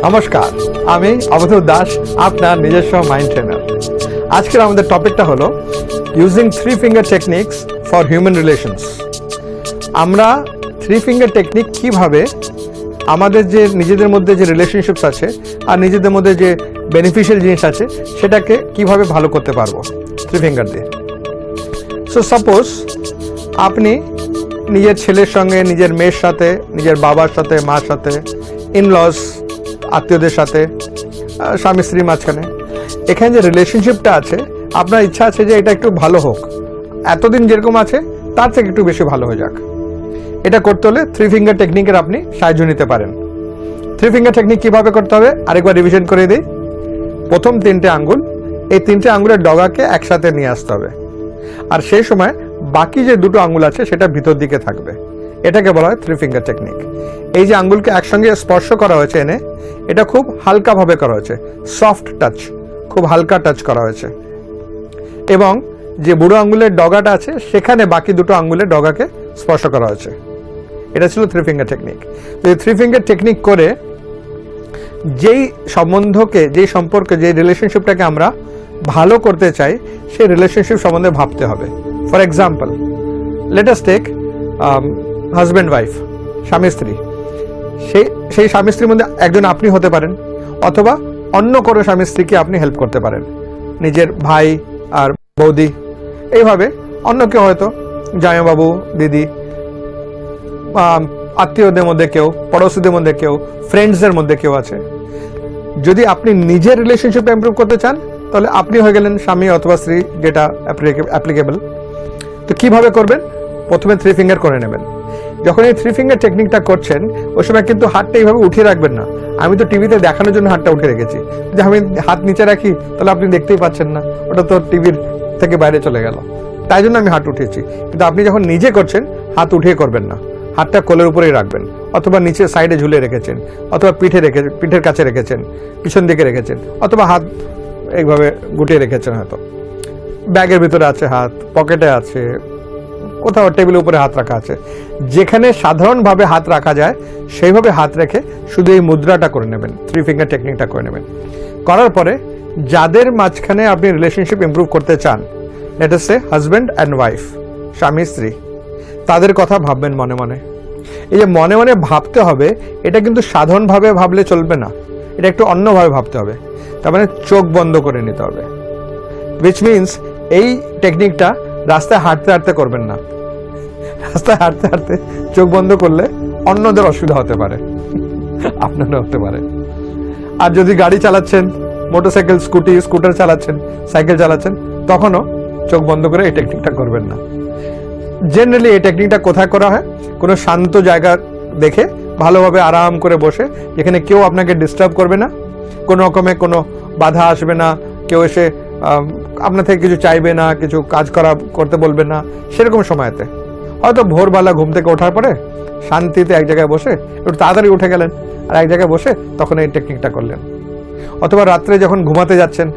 নমস্কার, আমি অবধূত দাস, আপনার নিজস্ব মাইন্ড ট্রেনার। আজকের আমাদের টপিকটা হলো using three finger techniques for human relations. আমরা থ্রি ফিঙ্গার টেকনিক কিভাবে আমাদের যে নিজেদের মধ্যে যে রিলেশনশিপস আছে আর নিজেদের মধ্যে যে বেনিফিশিয়াল জিনিস আছে সেটাকে কিভাবে ভালো করতে পারবো থ্রি ফিঙ্গার দিয়ে। সো সাপোজ আপনি নিজের ছেলের সঙ্গে, নিজের মেয়ের সাথে, নিজের বাবার সাথে, মার সাথে, ইনলস, আত্মীয়দের সাথে, স্বামী স্ত্রীর মাঝখানে এখানে যে রিলেশনশিপটা আছে, আপনার ইচ্ছা আছে যে এটা একটু ভালো হোক, এতদিন যেরকম আছে তার থেকে একটু বেশি ভালো হয়ে যাক। এটা করতে হলে থ্রি ফিঙ্গার টেকনিকের আপনি সাহায্য নিতে পারেন। থ্রি ফিঙ্গার টেকনিক কিভাবে করতে হবে আরেকবার রিভিশন করে দিই। প্রথম তিনটে আঙ্গুল, এই তিনটে আঙ্গুলের ডগাকে একসাথে নিয়ে আসতে হবে, আর সেই সময় বাকি যে দুটো আঙ্গুল আছে সেটা ভিতর দিকে থাকবে। এটাকে বলা হয় থ্রি ফিঙ্গার টেকনিক। এই যে আঙ্গুলকে একসঙ্গে স্পর্শ করা হয়েছে এনে, এটা খুব হালকাভাবে করা হয়েছে, সফট টাচ, খুব হালকা টাচ করা হয়েছে, এবং যে বুড়ো আঙ্গুলের ডগাটা আছে সেখানে বাকি দুটো আঙ্গুলের ডগাকে স্পর্শ করা হয়েছে। এটা ছিল থ্রি ফিঙ্গার টেকনিক। তো এই থ্রি ফিঙ্গার টেকনিক করে যেই সম্বন্ধকে, যেই সম্পর্কে, যেই রিলেশনশিপটাকে আমরা ভালো করতে চাই সেই রিলেশনশিপ সম্বন্ধে ভাবতে হবে। For example, let us take husband wife, স্বামী স্ত্রী। সেই স্বামী স্ত্রীর মধ্যে একজন আপনি হতে পারেন, অথবা অন্য কোনো স্বামী স্ত্রীকে আপনি হেল্প করতে পারেন, নিজের ভাই আর বৌদি, এইভাবে অন্য কেউ, হয়তো জামাইবাবু, দিদি, আত্মীয়দের মধ্যে কেউ, পড়োশিদের মধ্যে কেউ, ফ্রেন্ডসদের মধ্যে কেউ আছে। যদি আপনি নিজের রিলেশনশিপটা ইমপ্রুভ করতে চান তাহলে আপনি হয়ে গেলেন স্বামী অথবা স্ত্রী, যেটা অ্যাপ্লিকেবল। তো কিভাবে করবেন? প্রথমে থ্রি ফিঙ্গার করে নেবেন। যখন এই থ্রি ফিঙ্গার টেকনিকটা করছেন ওই সময় কিন্তু হাতটা এইভাবে উঠিয়ে রাখবেন না। আমি তো টিভিতে দেখানোর জন্য হাতটা উঠে রেখেছি, যে আমি হাত নিচে রাখি তাহলে আপনি দেখতেই পাচ্ছেন না, ওটা তো টিভির থেকে বাইরে চলে গেল, তাই জন্য আমি হাত উঠিয়েছি। কিন্তু আপনি যখন নিজে করছেন হাত উঠিয়ে করবেন না, হাতটা কোলের উপরেই রাখবেন, অথবা নিচে সাইডে ঝুলে রেখেছেন, অথবা পিঠের কাছে রেখেছেন, পিছন দিকে রেখেছেন, অথবা হাত এইভাবে গুটিয়ে রেখেছেন, হয়তো ব্যাগের ভিতরে আছে, হাত পকেটে আছে, কোথাও টেবিলের উপরে হাত রাখা আছে। যেখানে সাধারণভাবে হাত রাখা যায় সেইভাবে হাত রেখে শুধু এই মুদ্রাটা করে নেবেন, থ্রি ফিঙ্গার টেকনিকটা করে নেবেন। করার পরে যাদের মাঝখানে আপনি রিলেশনশিপ ইমপ্রুভ করতে চান, let us say husband and wife, স্বামী স্ত্রী, তাদের কথা ভাববেন মনে মনে। এই যে মনে মনে ভাবতে হবে, এটা কিন্তু সাধারণভাবে ভাবলে চলবে না, এটা একটু অন্যভাবে ভাবতে হবে। তার মানে চোখ বন্ধ করে নিতে হবে, উইচ মিনস এই টেকনিকটা রাস্তায় হাঁটতে হাঁটতে করবেন না। রাস্তায় হাঁটতে হাঁটতে চোখ বন্ধ করলে অন্যদের অসুবিধা হতে পারে, আপনারও হতে পারে। আর যদি গাড়ি চালাচ্ছেন, মোটরসাইকেল, স্কুটার চালাচ্ছেন, সাইকেল চালাচ্ছেন, তখনও চোখ বন্ধ করে এই টেকনিকটা করবেন না। জেনারেলি এই টেকনিকটা কোথায় করা হয়? কোনো শান্ত জায়গা দেখে ভালোভাবে আরাম করে বসে, যেখানে কেউ আপনাকে ডিস্টার্ব করবে না, কোনো রকমের কোনো বাধা আসবে না, কেউ এসে আপনার থেকে কিছু চাইবে না, কিছু কাজ করতে বলবে না, সেরকম সময়তে হয়তো ভোরবেলা ঘুম থেকে ওঠার পরে শান্তিতে এক জায়গায় বসে একটু তাড়াতাড়ি উঠে গেলেন আর এক জায়গায় বসে তখন এই টেকনিকটা করলেন। অথবা রাত্রে যখন ঘুমাতে যাচ্ছেন,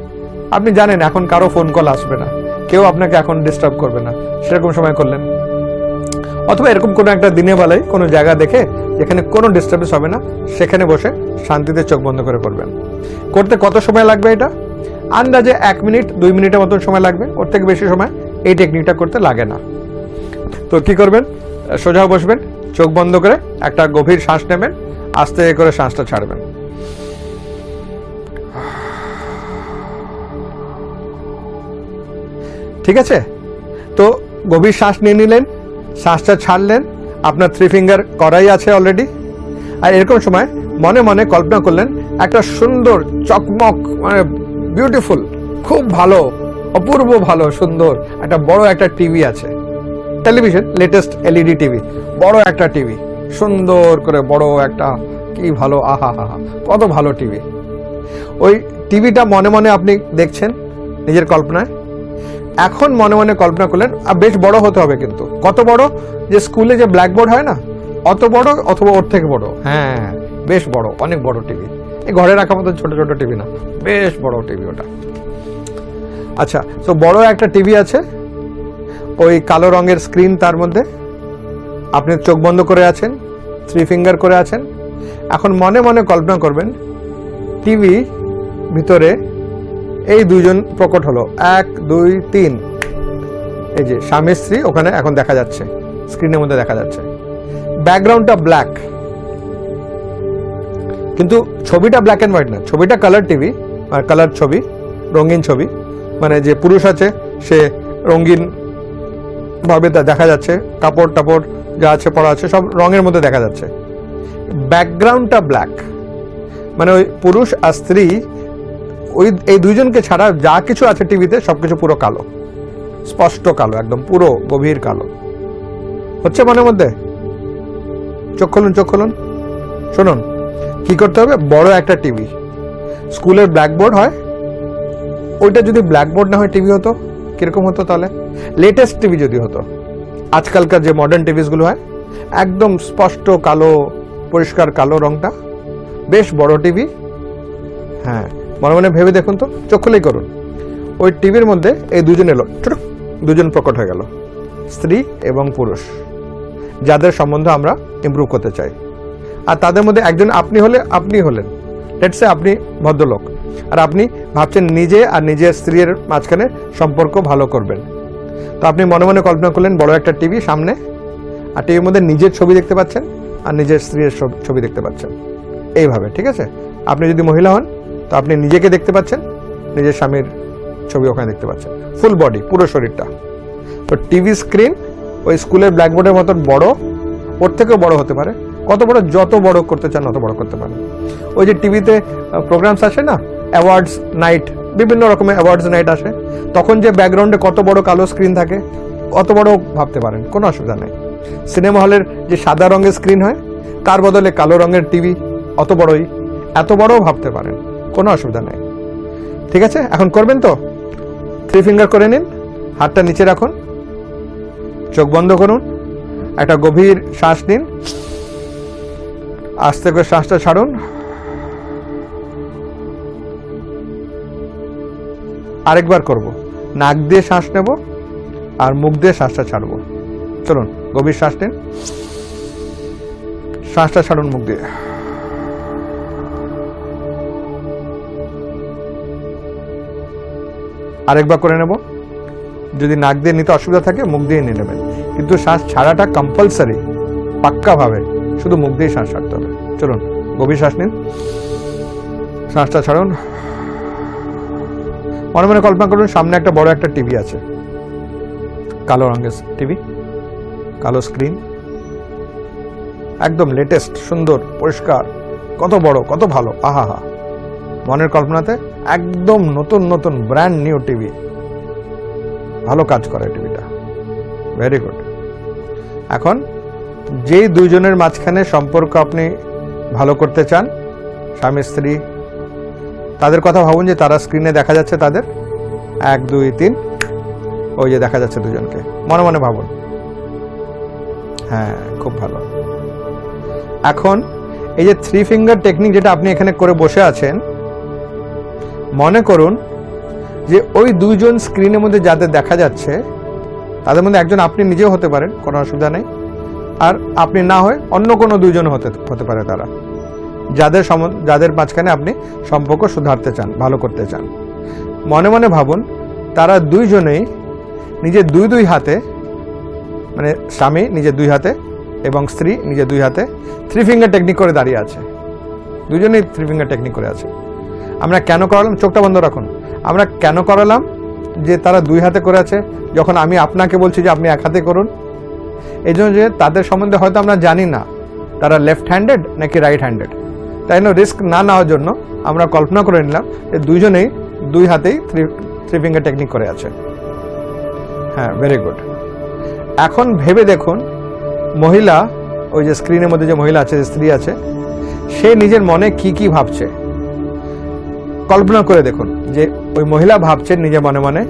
আপনি জানেন এখন কারো ফোন কল আসবে না, কেউ আপনাকে এখন ডিস্টার্ব করবে না, সেরকম সময় করলেন। অথবা এরকম কোনো একটা দিনের বেলায় কোনো জায়গা দেখে যেখানে কোনো ডিস্টার্বেন্স হবে না, সেখানে বসে শান্তিতে চোখ বন্ধ করে করবেন। করতে কত সময় লাগবে? এটা আন্দাজে 1 মিনিট 2 মিনিটের মতন সময় লাগবে, ওর থেকে বেশি সময় এই টেকনিকটা করতে লাগে না। তো কি করবেন? সোজা বসবেন, চোখ বন্ধ করে একটা গভীর শ্বাস নেবেন, আস্তে করে শ্বাসটা ছাড়বেন। ঠিক আছে? তো গভীর শ্বাস নিয়ে নিলেন, শ্বাসটা ছাড়লেন, আপনার থ্রি ফিঙ্গার করাই আছে অলরেডি। আর এরকম সময় মনে মনে কল্পনা করলেন একটা সুন্দর চকমক, মানে বিউটিফুল, খুব ভালো, অপূর্ব ভালো, সুন্দর একটা বড় একটা টিভি আছে, টেলিভিশন, লেটেস্ট এলইডি টিভি, বড় একটা টিভি, সুন্দর করে বড় একটা, কি ভালো, আহা হা হা, কত ভালো টিভি। ওই টিভিটা মনে মনে আপনি দেখছেন নিজের কল্পনায়। এখন মনে মনে কল্পনা করলেন, বেশ বড় হতে হবে, কিন্তু কত বড়? যে স্কুলে যে ব্ল্যাকবোর্ড হয় না, অত বড়, অথবা ওর থেকে বড়। হ্যাঁ, বেশ বড়, অনেক বড় টিভি, এই ঘরে রাখার মতো ছোট ছোট টিভি না, বেশ বড় টিভি ওটা। আচ্ছা, তো বড় একটা টিভি আছে, ওই কালো রঙের স্ক্রিন, তার মধ্যে আপনি চোখ বন্ধ করে আছেন, থ্রি ফিঙ্গার করে আছেন। এখন মনে মনে কল্পনা করবেন টিভি ভিতরে এই দুইজন প্রকট হলো, 1 2 3, এই যে স্বামী স্ত্রী ওখানে এখন দেখা যাচ্ছে, স্ক্রিনের মধ্যে দেখা যাচ্ছে। ব্যাকগ্রাউন্ডটা ব্ল্যাক, কিন্তু ছবিটা ব্ল্যাক অ্যান্ড হোয়াইট না, ছবিটা কালার টিভি, আর কালার ছবি, রঙিন ছবি, মানে যে পুরুষ আছে সে রঙিন ভাবে দেখা যাচ্ছে, কাপড় টাপড় যা আছে পড়া আছে সব রঙের মধ্যে দেখা যাচ্ছে। ব্যাকগ্রাউন্ডটা ব্ল্যাক, মানে ওই পুরুষ আর স্ত্রী এই দুইজনকে ছাড়া যা কিছু আছে টিভিতে সবকিছু পুরো কালো, স্পষ্ট কালো, একদম পুরো গভীর কালো হচ্ছে মনের মধ্যে। চোখ খুলুন, চোখ খুলুন, শুনুন কি করতে হবে। বড় একটা টিভি, স্কুলের ব্ল্যাকবোর্ড হয়, ওইটা যদি ব্ল্যাকবোর্ড না হয় টিভি হতো কিরকম হতো তাহলে? লেটেস্ট টিভি যদি হতো, আজকালকার যে মডার্ন টিভিসগুলো হয় একদম স্পষ্ট কালো, পরিষ্কার কালো রংটা, বেশ বড় টিভি। হ্যাঁ, মনে মনে ভেবে দেখুন তো, চোখ খুলেই করুন। ওই টিভির মধ্যে এই দুজন এলো, দুজন প্রকট হয়ে গেল, স্ত্রী এবং পুরুষ, যাদের সম্বন্ধে আমরা ইমপ্রুভ করতে চাই। আর তাদের মধ্যে একজন আপনি হলে, আপনি হলেন, লেটস সে আপনি ভদ্রলোক, আর আপনি ভাবছেন নিজে আর নিজের স্ত্রীর মাঝখানে সম্পর্ক ভালো করবেন। তো আপনি মনে মনে কল্পনা করলেন বড় একটা টিভি সামনে, আর টিভির মধ্যে নিজের ছবি দেখতে পাচ্ছেন আর নিজের স্ত্রীর ছবি দেখতে পাচ্ছেন, এইভাবে, ঠিক আছে? আপনি যদি মহিলা হন তো আপনি নিজেকে দেখতে পাচ্ছেন, নিজের স্বামীর ছবি ওখানে দেখতে পাচ্ছেন, ফুল বডি, পুরো শরীরটা। তো টিভি স্ক্রিন ওই স্কুলের ব্ল্যাকবোর্ডের মতন বড়, ওর থেকেও বড় হতে পারে, কত বড়? যত বড় করতে চান অত বড় করতে পারেন। ওই যে টিভিতে প্রোগ্রামস আসে না, অ্যাওয়ার্ডস নাইট, বিভিন্ন রকমের অ্যাওয়ার্ডস নাইট আসে, তখন যে ব্যাকগ্রাউন্ডে কত বড় কালো স্ক্রিন থাকে অত বড় ভাবতে পারেন, কোনো অসুবিধা নেই। সিনেমা হলের যে সাদা রঙের স্ক্রিন হয় তার বদলে কালো রঙের টিভি, অত বড়ই, এত বড়ও ভাবতে পারেন, কোনো অসুবিধা নেই। ঠিক আছে, এখন করবেন তো? 3 ফিঙ্গার করে নিন, হাতটা নিচে রাখুন, চোখ বন্ধ করুন, একটা গভীর শ্বাস নিন, আস্তে করে শ্বাসটা ছাড়ুন, আরেকবার করব, নাক দিয়ে শ্বাস নেব আর মুখ দিয়ে শ্বাসটা ছাড়বো। চলুন, গভীর শ্বাস নিন, শ্বাসটা ছাড়ুন মুখ দিয়ে, আরেকবার করে নেব। যদি নাক দিয়ে নিতে অসুবিধা থাকে মুখ দিয়ে নিয়ে নেবেন, কিন্তু শ্বাস ছাড়াটা কম্পালসারি, পাক্কা ভাবে শুধু মুখ দিয়ে শ্বাস ছাড়তে হবে। চলুন, গভীর শ্বাস নিন, শ্বাসটা ছাড়ুন, মনে মনে কল্পনা করুন সামনে একটা বড় একটা টিভি আছে, কালো রঙের টিভি, কালো স্ক্রিন, একদম লেটেস্ট, সুন্দর, পরিষ্কার, কত বড়, কত ভালো, আহা হা, মনের কল্পনাতে একদম নতুন নতুন ব্র্যান্ড নিউ টিভি, ভালো কাজ করে টিভিটা, ভেরি গুড। এখন যেই দুইজনের মাঝখানে সম্পর্ক আপনি ভালো করতে চান, স্বামী স্ত্রী, তাদের কথা ভাবুন যে তারা স্ক্রিনে দেখা যাচ্ছে, তাদের 1 2 3, ওই যে দেখা যাচ্ছে দুজনকে, মনে মনে ভাবুন। হ্যাঁ, খুব ভালো। এখন এই যে 3 ফিঙ্গার টেকনিক যেটা আপনি এখানে করে বসে আছেন, মনে করুন যে ওই দুইজন স্ক্রিনের মধ্যে যাদের দেখা যাচ্ছে তাদের মধ্যে একজন আপনি নিজেও হতে পারেন, কোনো অসুবিধা নেই, আর আপনি না হয় অন্য কোনো দুইজন হতে পারে তারা, যাদের মাঝখানে আপনি সম্পর্ক সুধারতে চান, ভালো করতে চান। মনে মনে ভাবুন তারা দুইজনেই নিজের দুই হাতে, মানে স্বামী নিজের 2 হাতে এবং স্ত্রী নিজের 2 হাতে 3 ফিঙ্গার টেকনিক করে দাঁড়িয়ে আছে, দুজনেই 3 ফিঙ্গার টেকনিক করে আছে। আমরা কেন করালাম? চোখটা বন্ধ রাখুন। আমরা কেন করালাম যে তারা 2 হাতে করে আছে, যখন আমি আপনাকে বলছি যে আপনি 1 হাতে করুন? এই জন্য যে তাদের সম্বন্ধে হয়তো আমরা জানি না তারা লেফট হ্যান্ডেড নাকি রাইট হ্যান্ডেড, তাই জন্য রিস্ক না নেওয়ার জন্য আমরা কল্পনা করে নিলাম যে দুইজনেই 2 হাতেই 3 ফিঙ্গার টেকনিক করে আছে। হ্যাঁ, ভেরি গুড। এখন ভেবে দেখুন মহিলা, ওই যে স্ক্রিনের মধ্যে যে মহিলা আছে, যে স্ত্রী আছে, সে নিজের মনে কি কি ভাবছে কল্পনা করে দেখুন। যে ওই মহিলা ভাবছেন নিজের মনে মনে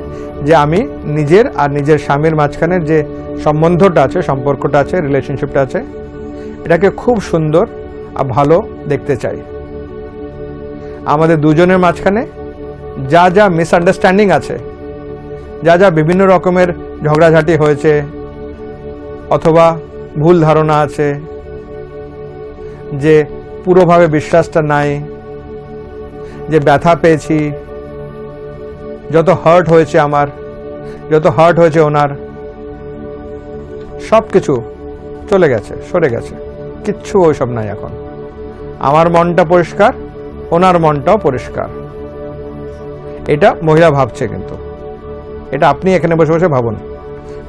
যে আমি নিজের আর নিজের স্বামীর মাঝখানের যে সম্বন্ধটা আছে, সম্পর্কটা আছে, রিলেশনশিপটা আছে, এটাকে খুব সুন্দর আর ভালো দেখতে চাই। আমাদের দুজনের মাঝখানে যা যা মিসআন্ডারস্ট্যান্ডিং আছে, যা যা বিভিন্ন রকমের ঝগড়াঝাটি হয়েছে অথবা ভুল ধারণা আছে, যে পুরোভাবে বিশ্বাসটা নাই, যে ব্যথা পেয়েছি, যত হার্ট হয়েছে আমার, যত হার্ট হয়েছে ওনার, সব কিছু চলে গেছে, সরে গেছে, কিচ্ছু ওইসব নাই এখন। আমার মনটা পরিষ্কার, ওনার মনটাও পরিষ্কার। এটা মহিলা ভাবছে, কিন্তু এটা আপনি এখানে বসে বসে ভাবুন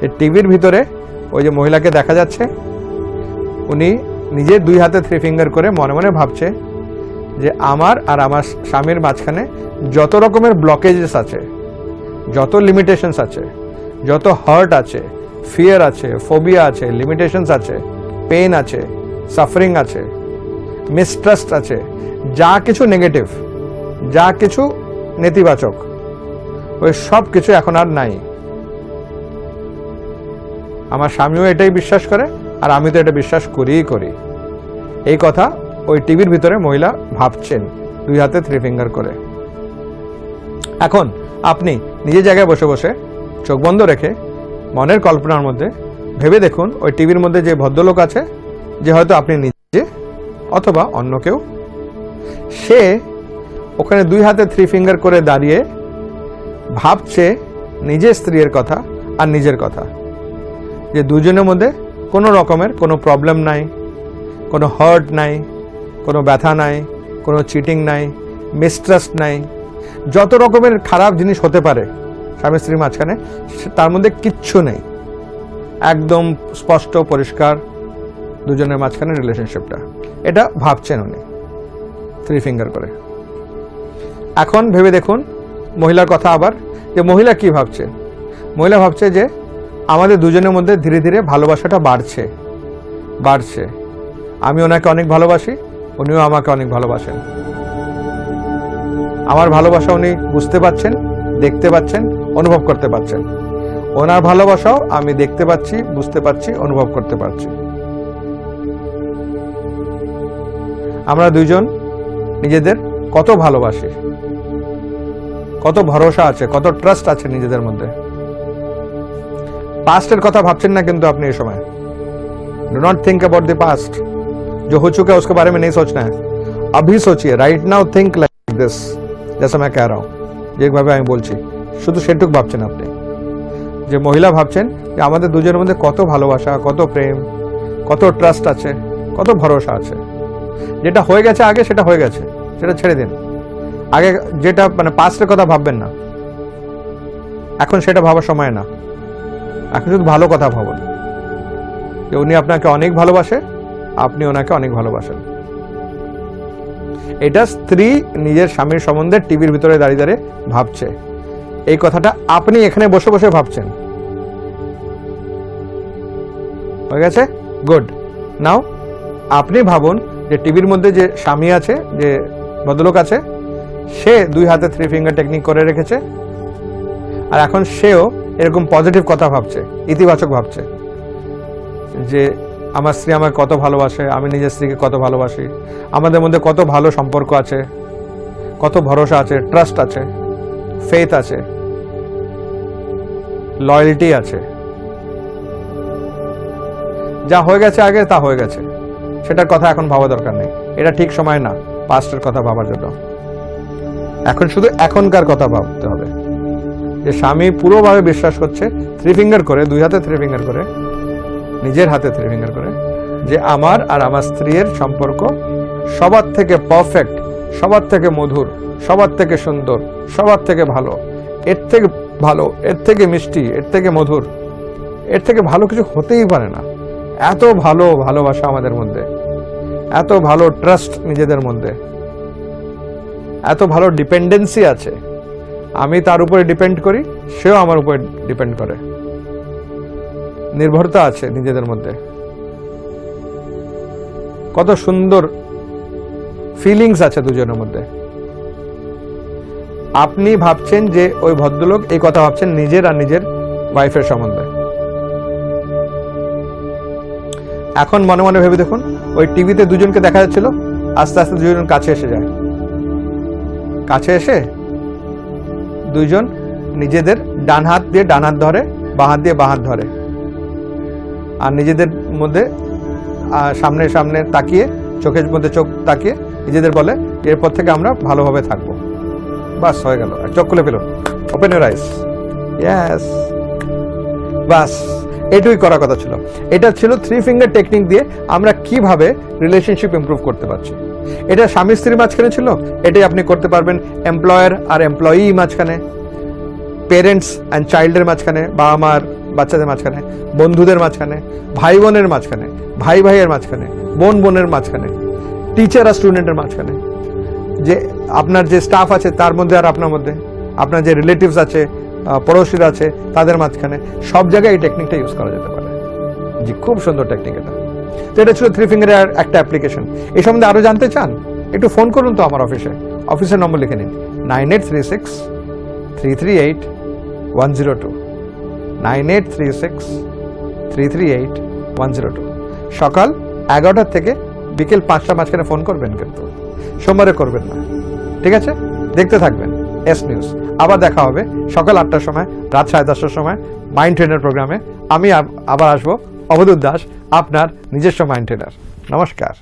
যে টিভির ভিতরে ওই যে মহিলাকে দেখা যাচ্ছে, উনি নিজের 2 হাতে 3 ফিঙ্গার করে মনে মনে ভাবছে যে আমার আর আমার স্বামীর মাঝখানে যত রকমের ব্লকেজেস আছে, যত লিমিটেশনস আছে, যত হার্ট আছে, ফিয়ার আছে, ফোবিয়া আছে, লিমিটেশনস আছে, পেন আছে, সাফারিং আছে, মিসট্রাস্ট আছে, যা কিছু নেগেটিভ, যা কিছু নেতিবাচক, ওই সব কিছু এখন আর নাই। আমার স্বামীও এটাই বিশ্বাস করে, আর আমি তো এটা বিশ্বাস করি। এই কথা ওই টিভির ভিতরে মহিলা ভাবছেন 2 হাতে 3 ফিঙ্গার করে। এখন আপনি নিজের জায়গায় বসে বসে চোখ বন্ধ রেখে মনের কল্পনার মধ্যে ভেবে দেখুন ওই টিভির মধ্যে যে ভদ্রলোক আছে, যে হয়তো আপনি নিজে অথবা অন্য কেউ, সে ওখানে 2 হাতে 3 ফিঙ্গার করে দাঁড়িয়ে ভাবছে নিজের স্ত্রীর কথা আর নিজের কথা, যে দুজনের মধ্যে কোনো রকমের কোনো প্রবলেম নাই, কোনো হার্ট নাই, কোনো ব্যথা নাই, কোনো চিটিং নাই, মিসট্রাস্ট নাই, যত রকমের খারাপ জিনিস হতে পারে স্বামী স্ত্রীর মাঝখানে তার মধ্যে কিচ্ছু নেই। একদম স্পষ্ট পরিষ্কার দুজনের মাঝখানে রিলেশনশিপটা, এটা ভাবছেন উনি 3 ফিঙ্গার করে। এখন ভেবে দেখুন মহিলার কথা আবার, যে মহিলা কি ভাবছে। মহিলা ভাবছে যে আমাদের দুজনের মধ্যে ধীরে ধীরে ভালোবাসাটা বাড়ছে। আমি ওনাকে অনেক ভালোবাসি, উনিও আমাকে অনেক ভালোবাসেন। আমার ভালোবাসা উনি বুঝতে পারছেন, দেখতে পাচ্ছেন, অনুভব করতে পারছেন। ওনার ভালোবাসাও আমি দেখতে পাচ্ছি, বুঝতে পারছি, অনুভব করতে পারছি। আমরা দুইজন নিজেদের কত ভালোবাসি, কত ভরসা আছে, কত ট্রাস্ট আছে নিজেদের মধ্যে। पास्टर कथा भाबছেন ना किंतु अपने इस समय do not think about the past, जो हो चुका है उसके बारे में नहीं सोचना है, अभी सोचिए, right now think like this, जैसा मैं कह रहा हूँ যেভাবে আমি বলছি শুধু সেটুক ভাবছেন আপনি। যে মহিলা ভাবছেন যে আমাদের দুজনের মধ্যে কত ভালোবাসা, কত প্রেম, কত ট্রাস্ট আছে, কত ভরসা আছে। যেটা হয়ে গেছে আগে সেটা হয়ে গেছে, সেটা ছেড়ে দিন। আগে যেটা মানে পাস্টের কথা ভাববেন না, এখন সেটা ভাবার সময় না। এখন শুধু ভালো কথা ভাবুন যে উনি আপনাকে অনেক ভালোবাসে, আপনি ওনাকে অনেক ভালোবাসেন। এটা স্ত্রী নিজের স্বামীর সম্বন্ধে টিভির ভিতরে দাঁড়িয়ে দাঁড়িয়ে ভাবছে। এই কথাটা আপনি এখানে বসে বসে ভাবছেন। হয়ে গেছে? গুড। নাও আপনি ভাবুন যে টিভির মধ্যে যে স্বামী আছে, যে ভদ্রলোক আছে, সে 2 হাতে 3 ফিঙ্গার টেকনিক করে রেখেছে, আর এখন সেও এরকম পজিটিভ কথা ভাবছে, ইতিবাচক ভাবছে যে আমার স্ত্রী আমাকে কত ভালোবাসে, আমি নিজের স্ত্রীকে কত ভালোবাসি, আমাদের মধ্যে কত ভালো সম্পর্ক আছে, কত ভরসা আছে, ট্রাস্ট আছে, ফেথ আছে, লয়্যালটি আছে। যা হয়ে গেছে আগে তা হয়ে গেছে, সেটার কথা এখন ভাবা দরকার নেই। এটা ঠিক সময় না পাস্টের কথা ভাবার জন্য। এখন শুধু এখনকার কথা ভাবতে হবে। যে স্বামী পুরোভাবে বিশ্বাস করছে 3 ফিঙ্গার করে, 2 হাতে 3 ফিঙ্গার করে, নিজের হাতে 3 ফিঙ্গার করে, যে আমার আর আমার স্ত্রীর সম্পর্ক সবার থেকে পারফেক্ট, সবার থেকে মধুর, সবার থেকে সুন্দর, সবার থেকে ভালো, এর থেকে ভালো, এর থেকে মিষ্টি, এর থেকে মধুর, এর থেকে ভালো কিছু হতেই পারে না। এত ভালো ভালোবাসা আমাদের মধ্যে, এত ভালো ট্রাস্ট নিজেদের মধ্যে, এত ভালো ডিপেন্ডেন্সি আছে। আমি তার উপরে ডিপেন্ড করি, সেও আমার উপরে ডিপেন্ড করে, নির্ভরতা আছে নিজেদের মধ্যে। কত সুন্দর ফিলিংস আছে দুজনের মধ্যে। আপনি ভাবছেন যে ওই ভদ্রলোক এই কথা ভাবছেন নিজের আর নিজের ওয়াইফের সম্বন্ধে। এখন মনে মনে ভেবে দেখুন ওই টিভিতে দুজনকে দেখা যাচ্ছিল, আস্তে আস্তে দুজন কাছে এসে যায়। কাছে এসে দুইজন নিজেদের ডান হাত দিয়ে ডান হাত ধরে, বাঁ হাত দিয়ে বাঁ হাত ধরে, আর নিজেদের মধ্যে সামনে সামনে তাকিয়ে, চোখের মধ্যে চোখ তাকিয়ে নিজেদের বলে এরপর থেকে আমরা ভালোভাবে থাকবো। বাস হয়ে গেল, চোখ খুলে ফেলুন, ওপেন ইউর আইস, ইয়েস, বাস এটুকুই করার কথা ছিল। এটা ছিল 3 ফিঙ্গার টেকনিক দিয়ে আমরা কিভাবে রিলেশনশিপ ইমপ্রুভ করতে পারছি। এটা স্বামী স্ত্রীর মাঝখানে ছিল, এটাই আপনি করতে পারবেন এমপ্লয়ার আর এমপ্লয়ি মাঝখানে, পেরেন্টস অ্যান্ড চাইল্ডের মাঝখানে, বাবা মার বাচ্চাদের মাঝখানে, বন্ধুদের মাঝখানে, ভাই বোনের মাঝখানে, ভাই ভাইয়ের মাঝখানে, বোন বোনের মাঝখানে, টিচার আর স্টুডেন্টের মাঝখানে, যে আপনার যে স্টাফ আছে তার মধ্যে আর আপনার মধ্যে, আপনার যে রিলেটিভস আছে, পড়োশিরা আছে তাদের মাঝখানে, সব জায়গায় এই টেকনিকটা ইউজ করা যেতে পারে। জি, খুব সুন্দর টেকনিক এটা। তো এটা ছিল 3 ফিঙ্গারের একটা অ্যাপ্লিকেশন। এই সম্বন্ধে আরও জানতে চান একটু ফোন করুন তো আমার অফিসের নম্বর লিখে নিন 9836-338-102, 9836-338-102। সকাল 11টা থেকে বিকেল 5টা মাঝখানে ফোন করবেন, কিন্তু সোমবারে করবেন না, ঠিক আছে? দেখতে থাকবেন এস নিউজ। আবার দেখা হবে সকাল 8টার সময়, রাত 10:30টার সময় মাইন্ড ট্রেনার প্রোগ্রামে। আমি আবার আসবো, অবধূত দাস, আপনার নিজস্ব মাইন্ড ট্রেনার। নমস্কার।